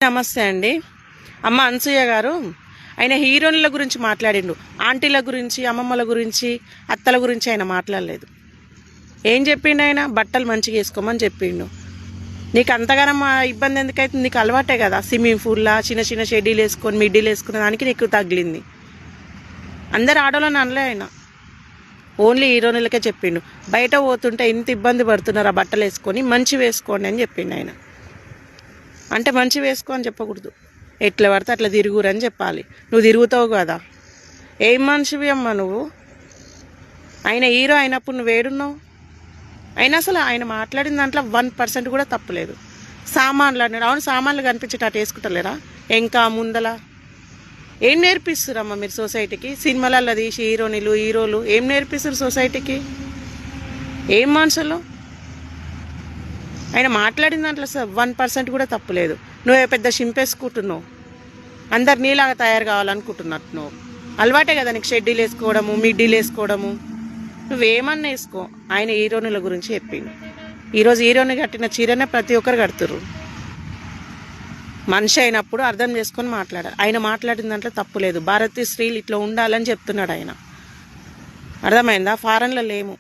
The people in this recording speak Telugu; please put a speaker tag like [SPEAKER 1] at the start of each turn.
[SPEAKER 1] నమస్తే అండి. అమ్మ అనసూయ గారు, ఆయన హీరోయిన్ల గురించి మాట్లాడిండు, ఆంటీల గురించి, అమ్మమ్మల గురించి, అత్తల గురించి ఆయన మాట్లాడలేదు. ఏం చెప్పిండు ఆయన? బట్టలు మంచిగా వేసుకోమని చెప్పిండు. నీకు అంతగానం ఇబ్బంది ఎందుకైతుంది? నీకు అలవాటే కదా, స్విమ్మింగ్ పూల్లా చిన్న చిన్న షెడ్యూల్ వేసుకొని మిడ్డీలు వేసుకునే దానికి నీకు తగిలింది. అందరు ఆడవాళ్ళని అనలే ఆయన, ఓన్లీ హీరోయిన్లకే చెప్పిండు. బయట పోతుంటే ఇంత ఇబ్బంది పడుతున్నారు ఆ బట్టలు వేసుకొని, మంచి వేసుకోండి అని చెప్పిండు ఆయన. అంటే మంచి వేసుకో అని చెప్పకూడదు, ఎట్లా పడితే అట్లా తిరుగురని చెప్పాలి. నువ్వు తిరుగుతావు కదా, ఏం మనిషివి అమ్మా నువ్వు? ఆయన హీరో అయినప్పుడు నువ్వు ఏడున్నావు? అయినా అసలు ఆయన మాట్లాడిన దాంట్లో 1% కూడా తప్పులేదు. సామాన్లు అన్నాడు, అవును సామాన్లు కనిపించేటట్టు వేసుకుంటలేరా? ఇంకా ముందల ఏం నేర్పిస్తురమ్మా మీరు సొసైటీకి? సినిమాలలో తీసి హీరోలు ఏం నేర్పిస్తారు సొసైటీకి? ఏం మనుషులు? ఆయన మాట్లాడిన దాంట్లో 1% కూడా తప్పులేదు. నువ్వే పెద్ద చింపేసుకుంటున్నావు, అందరు నీలాగా తయారు కావాలనుకుంటున్నట్టు. నువ్వు అలవాటే కదా నీకు షెడ్యూల్ వేసుకోవడము, మిడ్డీలు వేసుకోవడము. నువ్వేమన్నా వేసుకో. ఆయన హీరోయిన్ల గురించి చెప్పిండు. ఈరోజు హీరోయిన్ కట్టిన చీరనే ప్రతి ఒక్కరు కడుతుర్రు. మనిషి అయినప్పుడు అర్థం చేసుకొని మాట్లాడాలి. ఆయన మాట్లాడిన దాంట్లో తప్పు లేదు. భారతీయ స్త్రీలు ఇట్లా ఉండాలని చెప్తున్నాడు ఆయన. అర్థమైందా? ఫారెన్లో లేము.